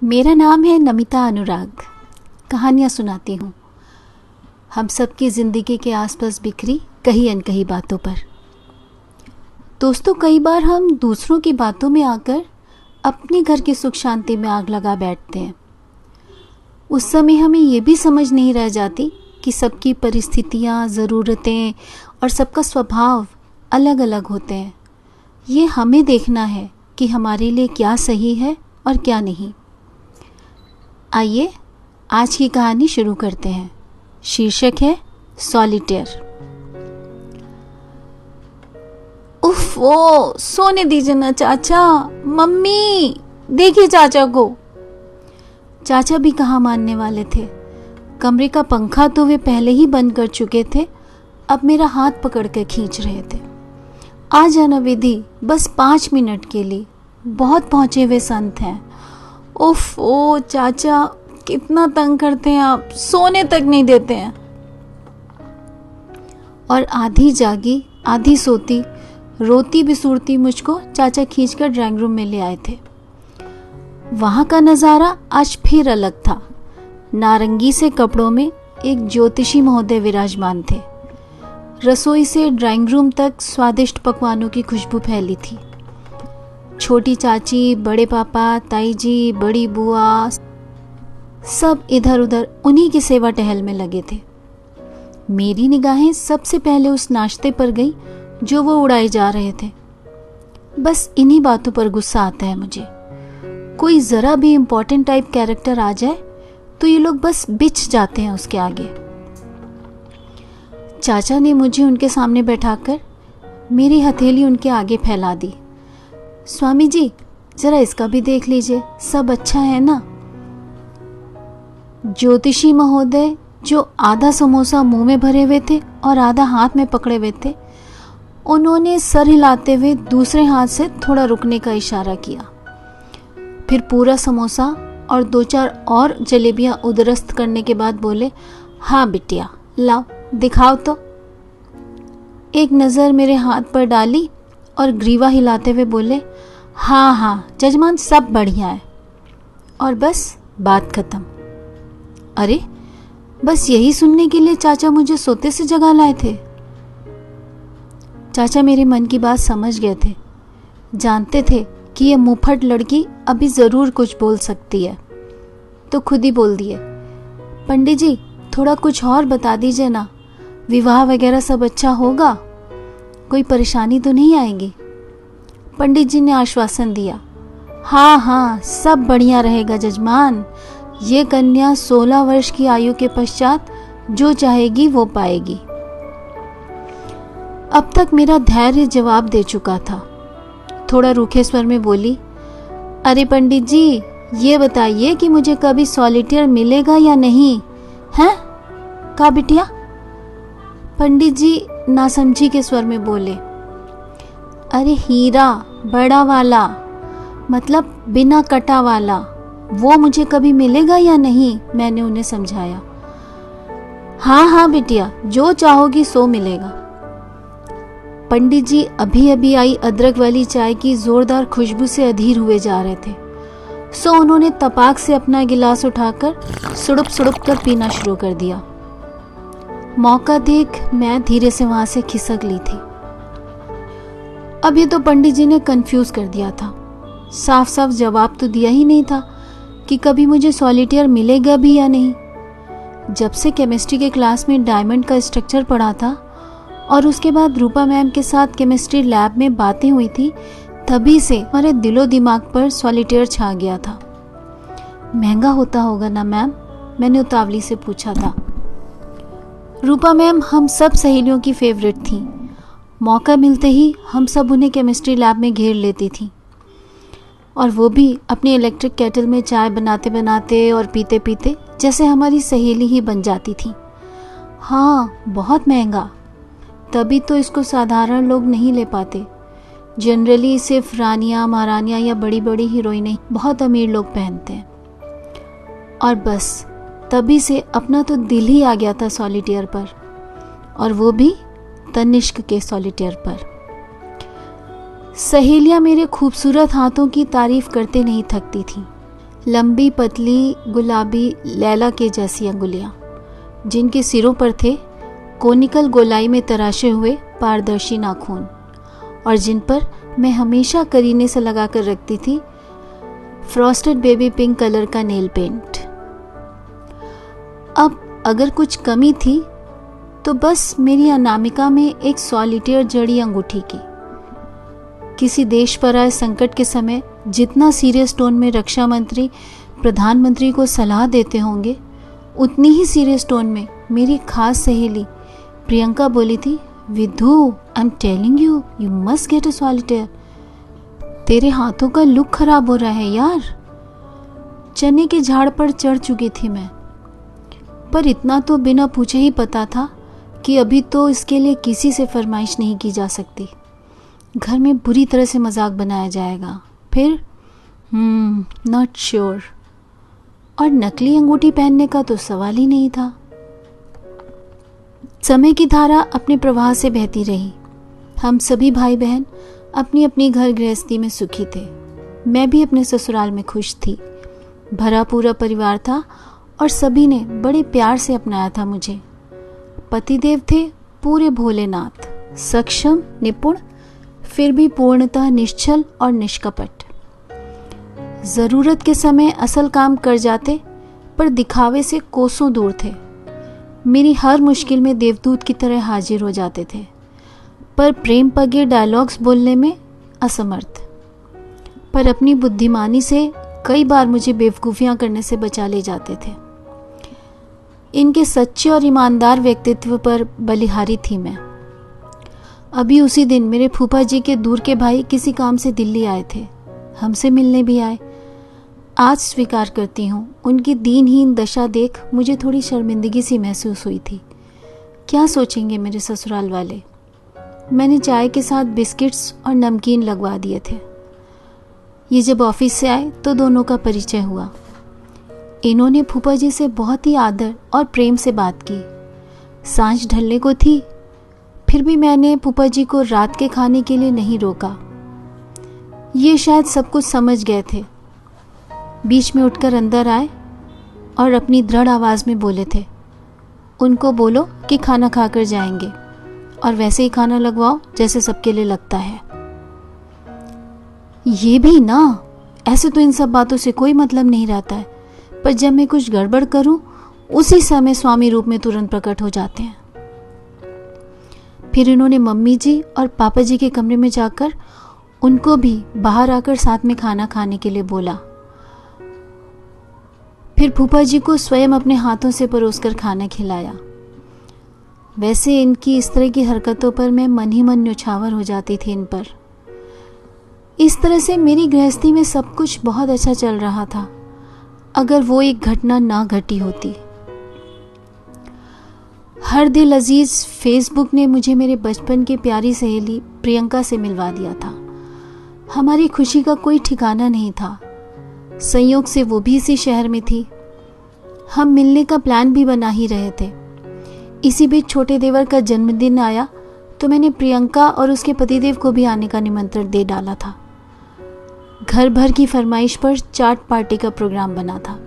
मेरा नाम है नमिता अनुराग। कहानियाँ सुनाती हूँ हम सबकी ज़िंदगी के आसपास बिखरी कहीं अनकही बातों पर। दोस्तों, कई बार हम दूसरों की बातों में आकर अपने घर की सुख शांति में आग लगा बैठते हैं। उस समय हमें ये भी समझ नहीं रह जाती कि सबकी परिस्थितियाँ, ज़रूरतें और सबका स्वभाव अलग अलग होते हैं। ये हमें देखना है कि हमारे लिए क्या सही है और क्या नहीं। आइए आज की कहानी शुरू करते हैं। शीर्षक है सॉलिटेयर। उफ, वो सोने दीजिए ना चाचा। मम्मी देखिए चाचा को। चाचा भी कहाँ मानने वाले थे। कमरे का पंखा तो वे पहले ही बंद कर चुके थे, अब मेरा हाथ पकड़ कर खींच रहे थे। आ जाना विधि, बस 5 मिनट के लिए, बहुत पहुंचे हुए संत हैं। उफ, ओ चाचा कितना तंग करते हैं आप, सोने तक नहीं देते हैं। और आधी जागी आधी सोती रोती बिसूरती मुझको चाचा खींचकर ड्राइंग रूम में ले आए थे। वहां का नज़ारा आज फिर अलग था। नारंगी से कपड़ों में एक ज्योतिषी महोदय विराजमान थे। रसोई से ड्राइंग रूम तक स्वादिष्ट पकवानों की खुशबू फैली थी। छोटी चाची, बड़े पापा, ताई जी, बड़ी बुआ सब इधर उधर उन्हीं की सेवा टहल में लगे थे। मेरी निगाहें सबसे पहले उस नाश्ते पर गई जो वो उड़ाए जा रहे थे। बस इन्हीं बातों पर गुस्सा आता है मुझे। कोई ज़रा भी इम्पोर्टेंट टाइप कैरेक्टर आ जाए तो ये लोग बस बिछ जाते हैं उसके आगे। चाचा ने मुझे उनके सामने बैठाकर मेरी हथेली उनके आगे फैला दी। स्वामी जी, जरा इसका भी देख लीजिए, सब अच्छा है ना। ज्योतिषी महोदय, जो आधा समोसा मुंह में भरे हुए थे और आधा हाथ में पकड़े हुए थे, उन्होंने सर हिलाते हुए दूसरे हाथ से थोड़ा रुकने का इशारा किया। फिर पूरा समोसा और 2-4 और जलेबियां उदरस्त करने के बाद बोले, हाँ बिटिया, लाओ दिखाओ तो। एक नज़र मेरे हाथ पर डाली और ग्रीवा हिलाते हुए बोले, हाँ हाँ जजमान, सब बढ़िया है। और बस बात खत्म। अरे, बस यही सुनने के लिए चाचा मुझे सोते से जगा लाए थे। चाचा मेरे मन की बात समझ गए थे, जानते थे कि ये मुंहफट लड़की अभी ज़रूर कुछ बोल सकती है, तो खुद ही बोल दिए, पंडित जी थोड़ा कुछ और बता दीजिए ना, विवाह वगैरह सब अच्छा होगा, कोई परेशानी तो नहीं आएगी। पंडित जी ने आश्वासन दिया, हाँ हाँ सब बढ़िया रहेगा जजमान, ये कन्या 16 वर्ष की आयु के पश्चात जो चाहेगी वो पाएगी। अब तक मेरा धैर्य जवाब दे चुका था। थोड़ा रूखे स्वर में बोली, अरे पंडित जी, ये बताइए कि मुझे कभी सॉलिटेयर मिलेगा या नहीं हैं? का बिटिया? पंडित जी नासमझी के स्वर में बोले, अरे हीरा, बड़ा वाला, मतलब बिना कटा वाला, वो मुझे कभी मिलेगा या नहीं? मैंने उन्हें समझाया। हाँ हाँ बिटिया, जो चाहोगी सो मिलेगा। पंडित जी अभी अभी आई अदरक वाली चाय की जोरदार खुशबू से अधीर हुए जा रहे थे, सो उन्होंने तपाक से अपना गिलास उठाकर सुड़ुप सुड़ुप कर पीना शुरू कर दिया। मौका देख मैं धीरे से वहां से खिसक ली थी। अब ये तो पंडित जी ने कंफ्यूज कर दिया था। साफ साफ जवाब तो दिया ही नहीं था कि कभी मुझे सॉलिटेयर मिलेगा भी या नहीं। जब से केमिस्ट्री के क्लास में डायमंड का स्ट्रक्चर पढ़ा था और उसके बाद रूपा मैम के साथ केमिस्ट्री लैब में बातें हुई थी, तभी से हमारे दिलो दिमाग पर सॉलिटेयर छा गया था। महंगा होता होगा ना मैम? मैंने उतावली से पूछा था। रूपा मैम हम सब सहेलियों की फेवरेट थी। मौका मिलते ही हम सब उन्हें केमिस्ट्री लैब में घेर लेती थी, और वो भी अपनी इलेक्ट्रिक केटल में चाय बनाते बनाते और पीते पीते जैसे हमारी सहेली ही बन जाती थी। हाँ, बहुत महंगा, तभी तो इसको साधारण लोग नहीं ले पाते। जनरली सिर्फ रानियाँ, महारानियाँ या बड़ी बड़ी हीरोइनें बहुत अमीर लोग पहनते हैं। और बस तभी से अपना तो दिल ही आ गया था सॉलिटेयर पर, और वो भी तनिष्क के सॉलिटेयर पर। सहेलियां मेरे खूबसूरत हाथों की तारीफ करते नहीं थकती थीं, लंबी पतली गुलाबी लैला के जैसी अंगुलियां, जिनके सिरों पर थे कोनिकल गोलाई में तराशे हुए पारदर्शी नाखून, और जिन पर मैं हमेशा करीने से लगा कर रखती थी फ्रॉस्टेड बेबी पिंक कलर का नेल पेंट। अब अगर कुछ कमी थी तो बस मेरी अनामिका में एक सॉलिटेयर जड़ी अंगूठी की। किसी देश पर आए संकट के समय जितना सीरियस टोन में रक्षा मंत्री प्रधानमंत्री को सलाह देते होंगे, उतनी ही सीरियस टोन में मेरी खास सहेली प्रियंका बोली थी, Vidhu, I am telling you, you must get a solitaire. तेरे हाथों का लुक खराब हो रहा है यार। चने के झाड़ पर चढ़ चुकी थी मैं, पर इतना तो बिना पूछे ही पता था कि अभी तो इसके लिए किसी से फरमाइश नहीं की जा सकती। घर में बुरी तरह से मजाक बनाया जाएगा। फिर नॉट श्योर। और नकली अंगूठी पहनने का तो सवाल ही नहीं था। समय की धारा अपने प्रवाह से बहती रही। हम सभी भाई बहन अपनी अपनी घर गृहस्थी में सुखी थे। मैं भी अपने ससुराल में खुश थी। भरा पूरा परिवार था और सभी ने बड़े प्यार से अपनाया था मुझे। पतिदेव थे पूरे भोलेनाथ, सक्षम, निपुण, फिर भी पूर्णतः निश्चल और निष्कपट। जरूरत के समय असल काम कर जाते, पर दिखावे से कोसों दूर थे। मेरी हर मुश्किल में देवदूत की तरह हाजिर हो जाते थे, पर प्रेम पगे डायलॉग्स बोलने में असमर्थ। पर अपनी बुद्धिमानी से कई बार मुझे बेवकूफ़ियाँ करने से बचा ले जाते थे। इनके सच्चे और ईमानदार व्यक्तित्व पर बलिहारी थी मैं। अभी उसी दिन मेरे फूफा जी के दूर के भाई किसी काम से दिल्ली आए थे, हमसे मिलने भी आए। आज स्वीकार करती हूँ, उनकी दीनहीन दशा देख मुझे थोड़ी शर्मिंदगी सी महसूस हुई थी। क्या सोचेंगे मेरे ससुराल वाले। मैंने चाय के साथ बिस्किट्स और नमकीन लगवा दिए थे। ये जब ऑफिस से आए तो दोनों का परिचय हुआ। इन्होंने फूफा जी से बहुत ही आदर और प्रेम से बात की। सांझ ढलने को थी, फिर भी मैंने फूफा जी को रात के खाने के लिए नहीं रोका। ये शायद सब कुछ समझ गए थे। बीच में उठकर अंदर आए और अपनी दृढ़ आवाज़ में बोले थे, उनको बोलो कि खाना खाकर जाएंगे और वैसे ही खाना लगवाओ जैसे सबके लिए लगता है। ये भी ना, ऐसे तो इन सब बातों से कोई मतलब नहीं रहता है, पर जब मैं कुछ गड़बड़ करूं उसी समय स्वामी रूप में तुरंत प्रकट हो जाते हैं। फिर इन्होंने मम्मी जी और पापा जी के कमरे में जाकर उनको भी बाहर आकर साथ में खाना खाने के लिए बोला। फिर फूफा जी को स्वयं अपने हाथों से परोसकर खाना खिलाया। वैसे इनकी इस तरह की हरकतों पर मैं मन ही मन न्यौछावर हो जाती थी इन पर। इस तरह से मेरी गृहस्थी में सब कुछ बहुत अच्छा चल रहा था, अगर वो एक घटना ना घटी होती। हर दिल अजीज फेसबुक ने मुझे मेरे बचपन की प्यारी सहेली प्रियंका से मिलवा दिया था। हमारी खुशी का कोई ठिकाना नहीं था। संयोग से वो भी इसी शहर में थी। हम मिलने का प्लान भी बना ही रहे थे। इसी बीच छोटे देवर का जन्मदिन आया तो मैंने प्रियंका और उसके पतिदेव को भी आने का निमंत्रण दे डाला था। घर भर की फरमाइश पर चाट पार्टी का प्रोग्राम बना था।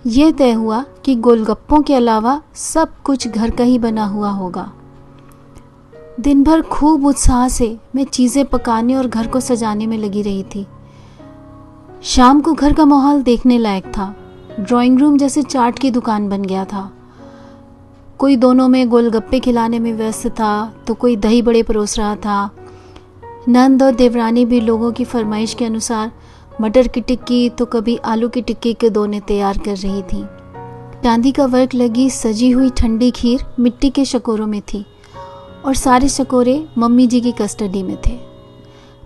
यह तय हुआ कि गोलगप्पों के अलावा सब कुछ घर का ही बना हुआ होगा। दिन भर खूब उत्साह से मैं चीज़ें पकाने और घर को सजाने में लगी रही थी। शाम को घर का माहौल देखने लायक था। ड्राइंग रूम जैसे चाट की दुकान बन गया था। कोई दोनों में गोलगप्पे खिलाने में व्यस्त था, तो कोई दही बड़े परोस रहा था। नंद और देवरानी भी लोगों की फरमाइश के अनुसार मटर की टिक्की तो कभी आलू की टिक्की के दोने तैयार कर रही थी। चांदी का वर्क लगी सजी हुई ठंडी खीर मिट्टी के शकोरों में थी और सारे शकोरे मम्मी जी की कस्टडी में थे।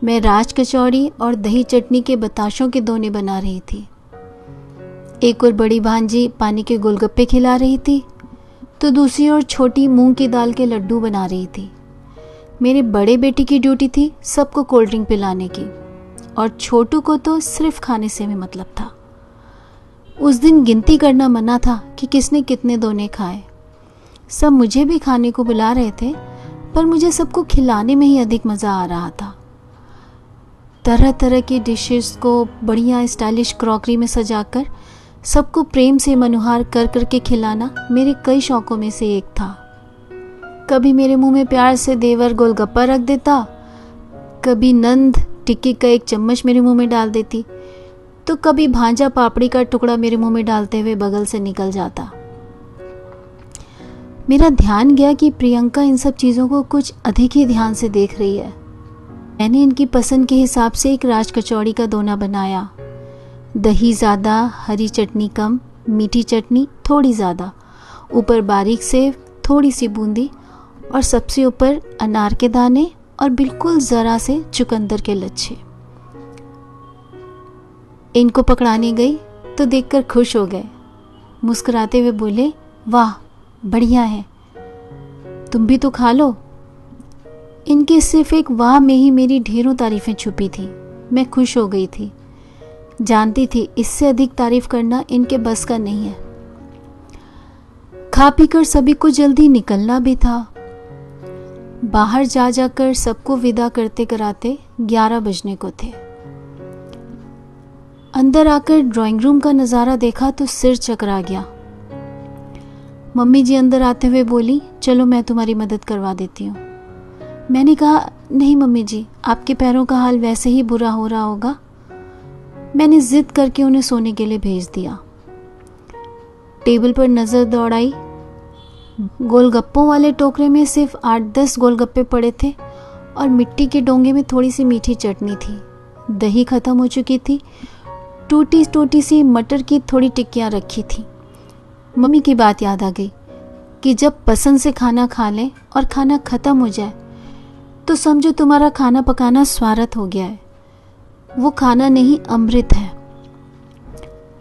मैं राज कचौड़ी और दही चटनी के बताशों के दोने बना रही थी। एक और बड़ी भांजी पानी के गोलगप्पे खिला रही थी, तो दूसरी ओर छोटी मूंग की दाल के लड्डू बना रही थी। मेरे बड़े बेटी की ड्यूटी थी सबको कोल्ड ड्रिंक पिलाने की, और छोटू को तो सिर्फ खाने से में मतलब था। उस दिन गिनती करना मना था कि किसने कितने दोने खाए। सब मुझे भी खाने को बुला रहे थे, पर मुझे सबको खिलाने में ही अधिक मज़ा आ रहा था। तरह तरह की डिशेस को बढ़िया स्टाइलिश क्रॉकरी में सजाकर सबको प्रेम से मनुहार कर कर के खिलाना मेरे कई शौकों में से एक था। कभी मेरे मुंह में प्यार से देवर गोलगप्पा रख देता, कभी नंद टिक्की का एक चम्मच मेरे मुंह में डाल देती, तो कभी भांजा पापड़ी का टुकड़ा मेरे मुंह में डालते हुए बगल से निकल जाता। मेरा ध्यान गया कि प्रियंका इन सब चीज़ों को कुछ अधिक ही ध्यान से देख रही है। मैंने इनकी पसंद के हिसाब से एक राज कचौड़ी का दोना बनाया। दही ज़्यादा, हरी चटनी कम, मीठी चटनी थोड़ी ज़्यादा, ऊपर बारीक सेव, थोड़ी सी बूंदी और सबसे ऊपर अनार के दाने और बिल्कुल ज़रा से चुकंदर के लच्छे। इनको पकड़ाने गई तो देखकर खुश हो गए। मुस्कुराते हुए बोले, वाह बढ़िया है, तुम भी तो खा लो। इनके सिर्फ एक वाह में ही मेरी ढेरों तारीफें छुपी थी। मैं खुश हो गई थी, जानती थी इससे अधिक तारीफ करना इनके बस का नहीं है। खा पीकर सभी को जल्दी निकलना भी था। बाहर जा जाकर सबको विदा करते कराते 11 बजने को थे। अंदर आकर ड्राइंग रूम का नज़ारा देखा तो सिर चकरा गया। मम्मी जी अंदर आते हुए बोली, चलो मैं तुम्हारी मदद करवा देती हूँ। मैंने कहा, नहीं मम्मी जी, आपके पैरों का हाल वैसे ही बुरा हो रहा होगा। मैंने जिद करके उन्हें सोने के लिए भेज दिया। टेबल पर नज़र दौड़ाई। गोलगप्पों वाले टोकरे में सिर्फ 8-10 गोलगप्पे पड़े थे और मिट्टी के डोंगे में थोड़ी सी मीठी चटनी थी। दही ख़त्म हो चुकी थी। टूटी टूटी सी मटर की थोड़ी टिक्कियाँ रखी थी। मम्मी की बात याद आ गई कि जब पसंद से खाना खा लें और खाना ख़त्म हो जाए तो समझो तुम्हारा खाना पकाना स्वार्थ हो गया है। वो खाना नहीं, अमृत है।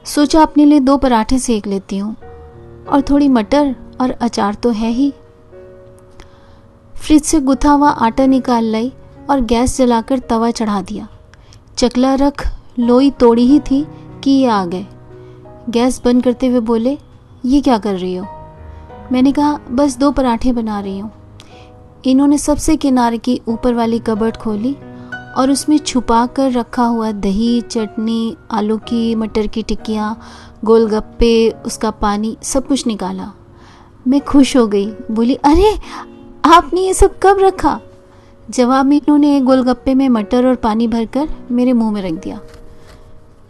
सोचा अपने लिए 2 पराठे सेक लेती हूँ और थोड़ी मटर और अचार तो है ही। फ्रिज से गुथा हुआ आटा निकाल लाई और गैस जलाकर तवा चढ़ा दिया। चकला रख लोई तोड़ी ही थी कि ये आ गए। गैस बंद करते हुए बोले, ये क्या कर रही हो? मैंने कहा, बस 2 पराठे बना रही हूँ। इन्होंने सबसे किनारे की ऊपर वाली कबर्ड खोली और उसमें छुपा कर रखा हुआ दही, चटनी, आलू की मटर की टिक्कियाँ, गोलगप्पे, उसका पानी, सब कुछ निकाला। मैं खुश हो गई, बोली, अरे आपने ये सब कब रखा? जवाब में इन्होंने एक गोलगप्पे में मटर और पानी भरकर मेरे मुंह में रख दिया।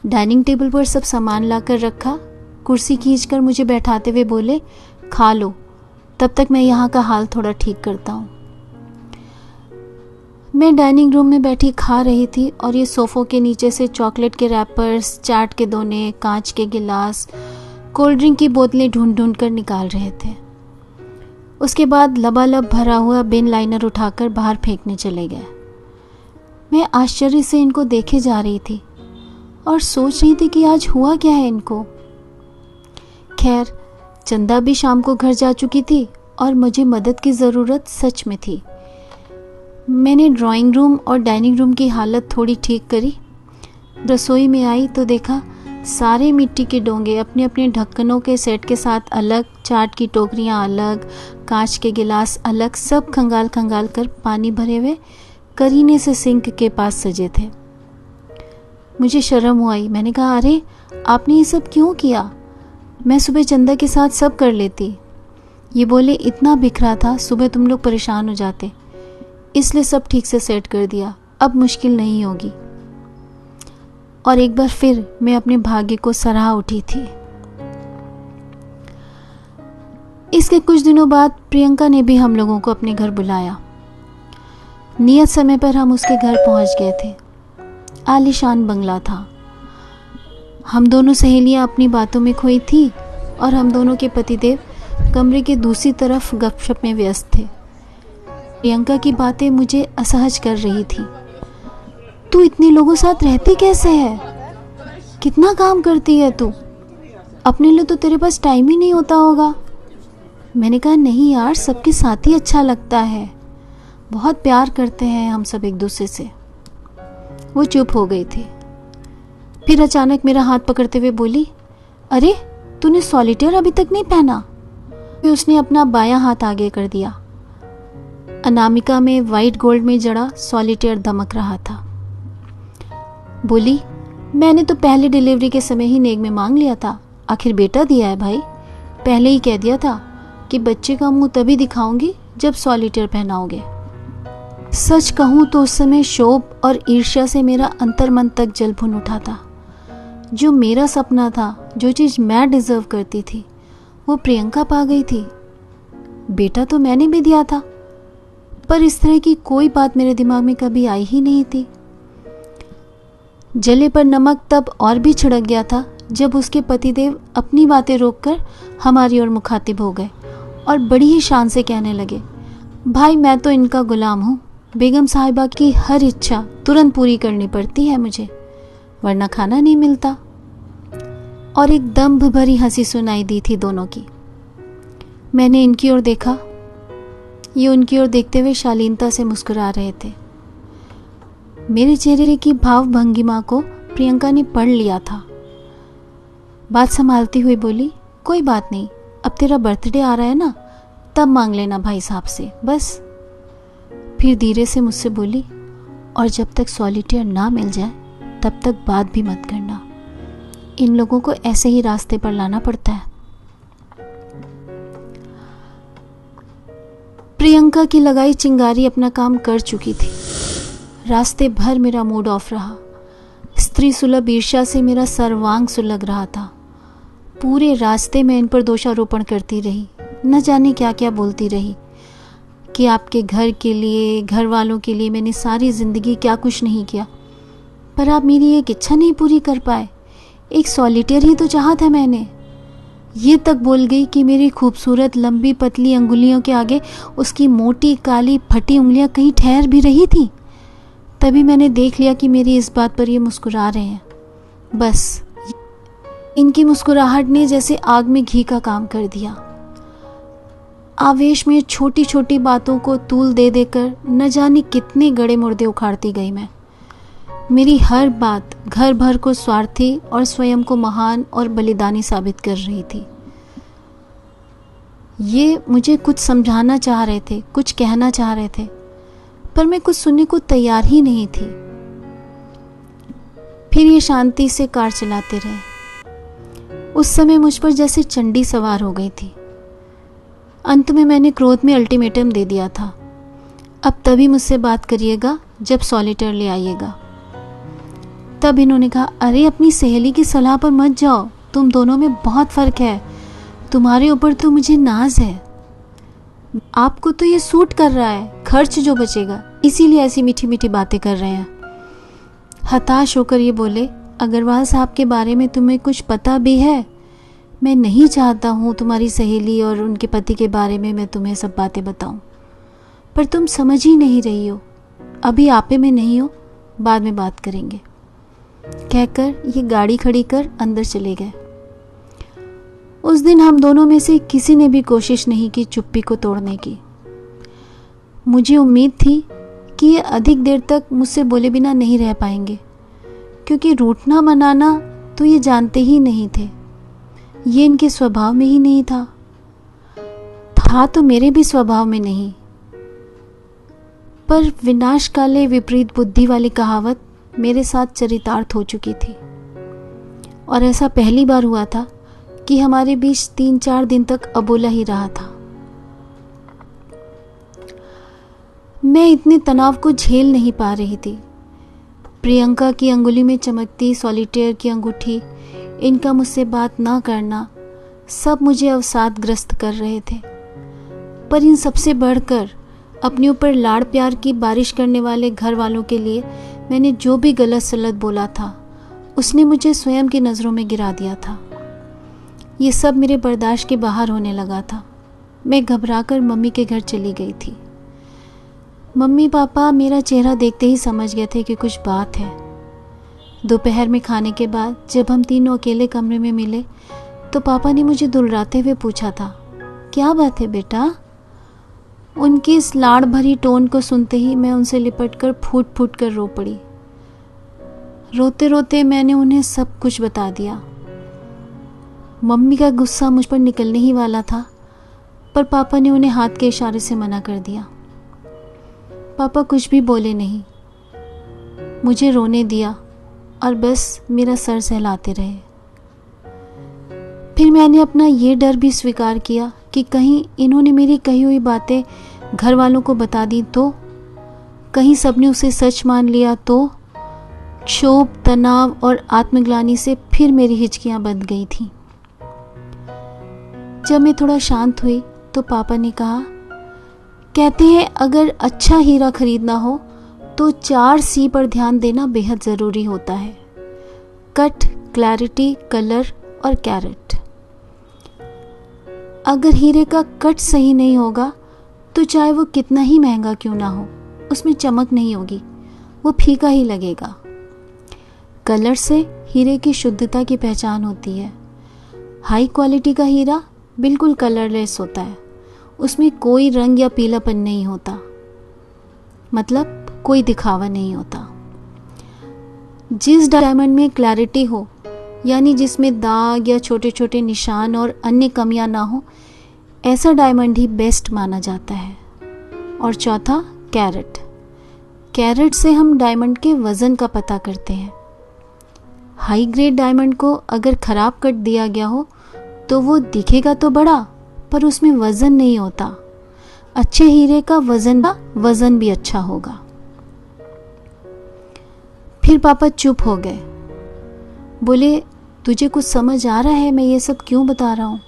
डाइनिंग टेबल पर सब सामान लाकर रखा। कुर्सी खींचकर मुझे बैठाते हुए बोले, खा लो, तब तक मैं यहाँ का हाल थोड़ा ठीक करता हूँ। मैं डाइनिंग रूम में बैठी खा रही थी और ये सोफ़ों के नीचे से चॉकलेट के रैपर्स, चाट के दोने, कांच के गिलास, कोल्ड ड्रिंक की बोतलें ढूंढ ढूंढ कर निकाल रहे थे। उसके बाद लबालब भरा हुआ बिन लाइनर उठाकर बाहर फेंकने चले गए। मैं आश्चर्य से इनको देखे जा रही थी और सोच रही थी कि आज हुआ क्या है इनको। खैर, चंदा भी शाम को घर जा चुकी थी और मुझे मदद की ज़रूरत सच में थी। मैंने ड्राइंग रूम और डाइनिंग रूम की हालत थोड़ी ठीक करी। रसोई में आई तो देखा सारे मिट्टी के डोंगे अपने अपने ढक्कनों के सेट के साथ अलग, चाट की टोकरियां अलग, कांच के गिलास अलग, सब खंगाल खंगाल कर पानी भरे हुए करीने से सिंक के पास सजे थे। मुझे शर्म हुई। मैंने कहा, अरे आपने ये सब क्यों किया? मैं सुबह चंदा के साथ सब कर लेती। ये बोले, इतना बिखरा था, सुबह तुम लोग परेशान हो जाते, इसलिए सब ठीक से सेट कर दिया, अब मुश्किल नहीं होगी। और एक बार फिर मैं अपने भाग्य को सराह उठी थी। इसके कुछ दिनों बाद प्रियंका ने भी हम लोगों को अपने घर बुलाया। नियत समय पर हम उसके घर पहुंच गए थे। आलीशान बंगला था। हम दोनों सहेलियां अपनी बातों में खोई थी और हम दोनों के पतिदेव कमरे के दूसरी तरफ गपशप में व्यस्त थे। प्रियंका की बातें मुझे असहज कर रही थी। तू इतने लोगों साथ रहती कैसे है? कितना काम करती है तू? अपने लिए तो तेरे पास टाइम ही नहीं होता होगा। मैंने कहा, नहीं यार, सबके साथ ही अच्छा लगता है, बहुत प्यार करते हैं हम सब एक दूसरे से। वो चुप हो गई थी। फिर अचानक मेरा हाथ पकड़ते हुए बोली, अरे तूने सॉलिटेयर अभी तक नहीं पहना? फिर उसने अपना बायां हाथ आगे कर दिया। अनामिका में वाइट गोल्ड में जड़ा सॉलिटेयर दमक रहा था। बोली, मैंने तो पहले डिलीवरी के समय ही नेग में मांग लिया था, आखिर बेटा दिया है भाई। पहले ही कह दिया था कि बच्चे का मुंह तभी दिखाऊंगी जब सॉलिटेयर पहनाओगे। सच कहूँ तो उस समय शोभ और ईर्ष्या से मेरा अंतर्मन तक जल भुन उठा था। जो मेरा सपना था, जो चीज़ मैं डिज़र्व करती थी, वो प्रियंका पा गई थी। बेटा तो मैंने भी दिया था, पर इस तरह की कोई बात मेरे दिमाग में कभी आई ही नहीं थी। जले पर नमक तब और भी छिड़क गया था जब उसके पतिदेव अपनी बातें रोककर हमारी ओर मुखातिब हो गए और बड़ी ही शान से कहने लगे, भाई मैं तो इनका गुलाम हूँ, बेगम साहिबा की हर इच्छा तुरंत पूरी करनी पड़ती है मुझे, वरना खाना नहीं मिलता। और एक दंभ भरी हंसी सुनाई दी थी दोनों की। मैंने इनकी ओर देखा, ये उनकी ओर देखते हुए शालीनता से मुस्कुरा रहे थे। मेरे चेहरे की भाव भंगिमा को प्रियंका ने पढ़ लिया था। बात संभालती हुई बोली, कोई बात नहीं, अब तेरा बर्थडे आ रहा है ना, तब मांग लेना भाई साहब से बस। फिर धीरे से मुझसे बोली, और जब तक सॉलिटेयर ना मिल जाए तब तक बात भी मत करना, इन लोगों को ऐसे ही रास्ते पर लाना पड़ता है। प्रियंका की लगाई चिंगारी अपना काम कर चुकी थी। रास्ते भर मेरा मूड ऑफ रहा। स्त्री सुलभ ईर्ष्या से मेरा सर्वांग सुलग रहा था। पूरे रास्ते में इन पर दोषारोपण करती रही, न जाने क्या क्या बोलती रही कि आपके घर के लिए, घर वालों के लिए मैंने सारी ज़िंदगी क्या कुछ नहीं किया, पर आप मेरी एक इच्छा नहीं पूरी कर पाए। एक सॉलिटेयर ही तो चाहा था मैंने। ये तक बोल गई कि मेरी खूबसूरत लंबी पतली अंगुलियों के आगे उसकी मोटी काली फटी उंगलियां कहीं ठहर भी रही थी। तभी मैंने देख लिया कि मेरी इस बात पर ये मुस्कुरा रहे हैं। बस इनकी मुस्कुराहट ने जैसे आग में घी का काम कर दिया। आवेश में छोटी छोटी बातों को तूल दे देकर न जाने कितने गड़े मुर्दे उखाड़ती गई मैं। मेरी हर बात घर भर को स्वार्थी और स्वयं को महान और बलिदानी साबित कर रही थी। ये मुझे कुछ समझाना चाह रहे थे, कुछ कहना चाह रहे थे, पर मैं कुछ सुनने को तैयार ही नहीं थी। फिर ये शांति से कार चलाते रहे। उस समय मुझ पर जैसे चंडी सवार हो गई थी। अंत में मैंने क्रोध में अल्टीमेटम दे दिया था, अब तभी मुझसे बात करिएगा जब सॉलिटेयर ले आइएगा। तब इन्होंने कहा, अरे अपनी सहेली की सलाह पर मत जाओ, तुम दोनों में बहुत फ़र्क है, तुम्हारे ऊपर तो मुझे नाज है, आपको तो ये सूट कर रहा है, खर्च जो बचेगा, इसीलिए ऐसी मीठी मीठी बातें कर रहे हैं। हताश होकर ये बोले, अग्रवाल साहब के बारे में तुम्हें कुछ पता भी है? मैं नहीं चाहता हूँ तुम्हारी सहेली और उनके पति के बारे में मैं तुम्हें सब बातें बताऊं, पर तुम समझ ही नहीं रही हो। अभी आपे में नहीं हो, बाद में बात करेंगे, कहकर ये गाड़ी खड़ी कर अंदर चले गए। उस दिन हम दोनों में से किसी ने भी कोशिश नहीं की चुप्पी को तोड़ने की। मुझे उम्मीद थी कि ये अधिक देर तक मुझसे बोले बिना नहीं रह पाएंगे, क्योंकि रूठना मनाना तो ये जानते ही नहीं थे, ये इनके स्वभाव में ही नहीं था तो मेरे भी स्वभाव में नहीं। पर विनाश काले विपरीत बुद्धि वाली कहावत मेरे साथ चरितार्थ हो चुकी थी, और ऐसा पहली बार हुआ था कि हमारे बीच 3-4 दिन तक अबोला ही रहा था। मैं इतने तनाव को झेल नहीं पा रही थी। प्रियंका की अंगुली में चमकती सॉलिटेयर की अंगूठी, इनका मुझसे बात ना करना, सब मुझे अवसादग्रस्त कर रहे थे। पर इन सबसे बढ़कर अपने ऊपर लाड़ प्यार की बारिश करने वाले घर वालों के लिए मैंने जो भी गलत सलत बोला था, उसने मुझे स्वयं की नज़रों में गिरा दिया था। ये सब मेरे बर्दाश्त के बाहर होने लगा था। मैं घबराकर मम्मी के घर चली गई थी। मम्मी पापा मेरा चेहरा देखते ही समझ गए थे कि कुछ बात है। दोपहर में खाने के बाद जब हम तीनों अकेले कमरे में मिले तो पापा ने मुझे दुलराते हुए पूछा था, क्या बात है बेटा? उनकी इस लाड़ भरी टोन को सुनते ही मैं उनसे लिपटकर फूट फूट कर रो पड़ी। रोते रोते मैंने उन्हें सब कुछ बता दिया। मम्मी का गुस्सा मुझ पर निकलने ही वाला था, पर पापा ने उन्हें हाथ के इशारे से मना कर दिया। पापा कुछ भी बोले नहीं, मुझे रोने दिया और बस मेरा सर सहलाते रहे। फिर मैंने अपना ये डर भी स्वीकार किया कि कहीं इन्होंने मेरी कही हुई बातें घर वालों को बता दी तो, कहीं सबने उसे सच मान लिया तो। क्षोभ, तनाव और आत्मग्लानि से फिर मेरी हिचकियां बंध गई थीं। जब मैं थोड़ा शांत हुई तो पापा ने कहा, कहते हैं अगर अच्छा हीरा खरीदना हो तो 4 C पर ध्यान देना बेहद ज़रूरी होता है। कट, क्लैरिटी, कलर और कैरेट। अगर हीरे का कट सही नहीं होगा तो चाहे वो कितना ही महंगा क्यों ना हो, उसमें चमक नहीं होगी, वो फीका ही लगेगा। कलर से हीरे की शुद्धता की पहचान होती है। हाई क्वालिटी का हीरा बिल्कुल कलरलेस होता है, उसमें कोई रंग या पीलापन नहीं होता, मतलब कोई दिखावा नहीं होता। जिस डायमंड में क्लैरिटी हो, यानी जिसमें दाग या छोटे छोटे निशान और अन्य कमियां ना हो, ऐसा डायमंड ही बेस्ट माना जाता है। और चौथा, कैरेट। कैरेट से हम डायमंड के वज़न का पता करते हैं। हाई ग्रेड डायमंड को अगर ख़राब कट दिया गया हो तो वो दिखेगा तो बड़ा, पर उसमें वज़न नहीं होता। अच्छे हीरे का वज़न भी अच्छा होगा। फिर पापा चुप हो गए, बोले, तुझे कुछ समझ आ रहा है मैं ये सब क्यों बता रहा हूँ?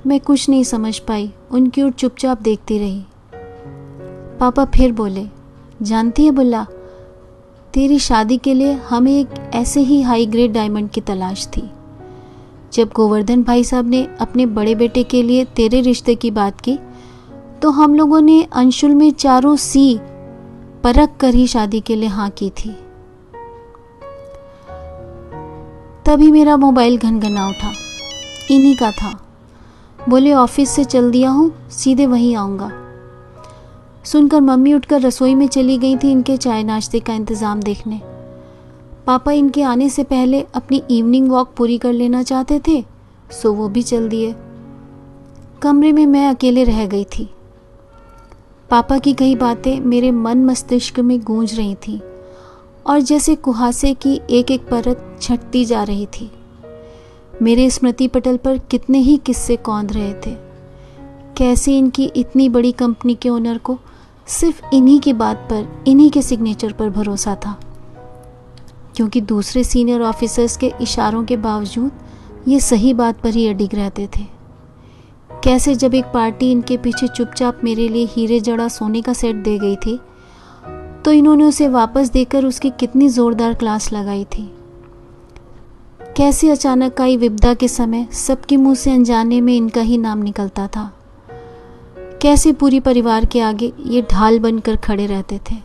मैं कुछ नहीं समझ पाई, उनकी ओर चुपचाप देखती रही। पापा फिर बोले, जानती है बुल्ला, तेरी शादी के लिए हमें एक ऐसे ही हाई ग्रेड डायमंड की तलाश थी। जब गोवर्धन भाई साहब ने अपने बड़े बेटे के लिए तेरे रिश्ते की बात की तो हम लोगों ने अंशुल में 4 C परख कर ही शादी के लिए हाँ की थी। तभी मेरा मोबाइल घनघना उठा, इन्हीं का था। बोले, ऑफिस से चल दिया हूँ, सीधे वहीं आऊँगा। सुनकर मम्मी उठकर रसोई में चली गई थी इनके चाय नाश्ते का इंतज़ाम देखने। पापा इनके आने से पहले अपनी इवनिंग वॉक पूरी कर लेना चाहते थे, सो वो भी चल दिए। कमरे में मैं अकेले रह गई थी। पापा की कई बातें मेरे मन मस्तिष्क में गूंज रही थीं और जैसे कुहासे की एक एक परत छटती जा रही थी। मेरे स्मृति पटल पर कितने ही किस्से कौंध रहे थे। कैसे इनकी इतनी बड़ी कंपनी के ओनर को सिर्फ इन्हीं की बात पर, इन्हीं के सिग्नेचर पर भरोसा था, क्योंकि दूसरे सीनियर ऑफिसर्स के इशारों के बावजूद ये सही बात पर ही अडिग रहते थे। कैसे जब एक पार्टी इनके पीछे चुपचाप मेरे लिए हीरे जड़ा सोने का सेट दे गई थी तो इन्होंने उसे वापस देकर उसकी कितनी जोरदार क्लास लगाई थी। कैसे अचानक आई विपदा के समय सबके मुंह से अनजाने में इनका ही नाम निकलता था। कैसे पूरी परिवार के आगे ये ढाल बनकर खड़े रहते थे।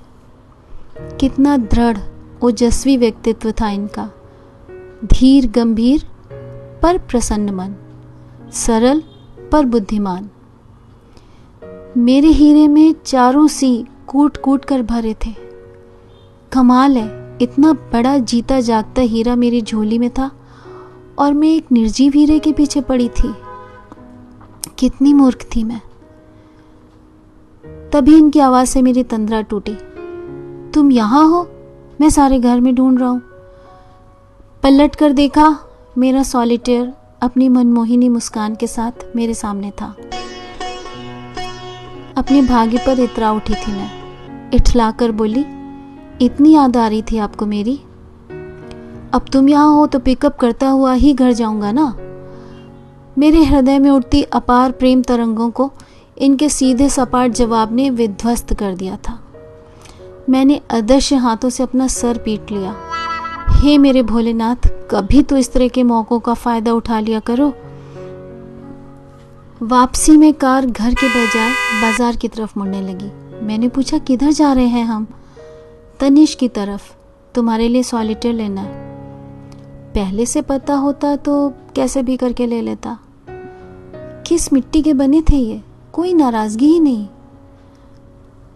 कितना दृढ़ ओजस्वी व्यक्तित्व था इनका। धीर गंभीर पर प्रसन्न मन, सरल पर बुद्धिमान। मेरे हीरे में 4 C कूट कूट कर भरे थे। कमाल है, इतना बड़ा जीता जागता हीरा मेरी झोली में था और मैं एक निर्जीव हीरे के पीछे पड़ी थी। कितनी मूर्ख थी मैं। तभी इनकी आवाज से मेरी तंद्रा टूटी। तुम यहाँ हो? मैं सारे घर में ढूंढ रहा हूँ। पलट कर देखा, मेरा सॉलिटेयर अपनी मनमोहिनी मुस्कान के साथ मेरे सामने था। अपने भाग्य पर इतरा उठी थी मैं। इठलाकर बोली, इतनी याद आ रही थी आपको मेरी? अब तुम यहाँ हो तो पिकअप करता हुआ ही घर जाऊंगा ना। मेरे हृदय में उठती अपार प्रेम तरंगों को इनके सीधे सपाट जवाब ने विध्वस्त कर दिया था। मैंने अदृश्य हाथों से अपना सर पीट लिया। हे मेरे भोलेनाथ, कभी तो इस तरह के मौकों का फायदा उठा लिया करो। वापसी में कार घर के बजाय बाजार की तरफ मुड़ने लगी। मैंने पूछा, किधर जा रहे हैं हम? तनिष की तरफ, तुम्हारे लिए सॉलिटेयर लेना है। पहले से पता होता तो कैसे भी करके ले लेता। किस मिट्टी के बने थे ये? कोई नाराजगी ही नहीं।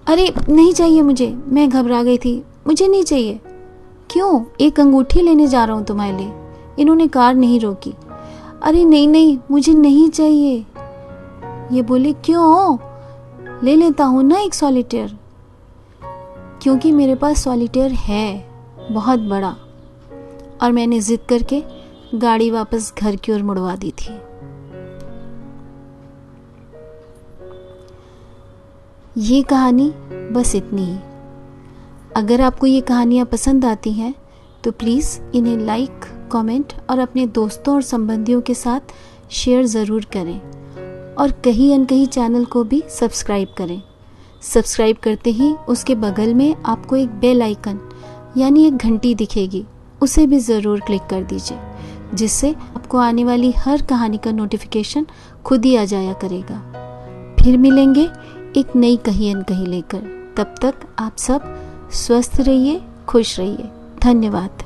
अरे नहीं चाहिए मुझे, मैं घबरा गई थी। मुझे नहीं चाहिए। क्यों? एक अंगूठी लेने जा रहा हूँ तुम्हारे लिए। इन्होंने कार नहीं रोकी। अरे नहीं नहीं, मुझे नहीं चाहिए। ये बोले, क्यों? ले लेता हूँ ना एक सॉलिटेयर। क्योंकि मेरे पास सॉलिटेयर है बहुत बड़ा, और मैंने जिद करके गाड़ी वापस घर की ओर मुड़वा दी थी। ये कहानी बस इतनी ही। अगर आपको ये कहानियाँ पसंद आती हैं तो प्लीज़ इन्हें लाइक, कमेंट और अपने दोस्तों और संबंधियों के साथ शेयर ज़रूर करें, और कहीं अनकहीं चैनल को भी सब्सक्राइब करें। सब्सक्राइब करते ही उसके बगल में आपको एक बेल आइकन यानी एक घंटी दिखेगी, उसे भी ज़रूर क्लिक कर दीजिए, जिससे आपको आने वाली हर कहानी का नोटिफिकेशन खुद ही आ जाया करेगा। फिर मिलेंगे एक नई कहीं अनकहीं लेकर। तब तक आप सब स्वस्थ रहिए, खुश रहिए। धन्यवाद।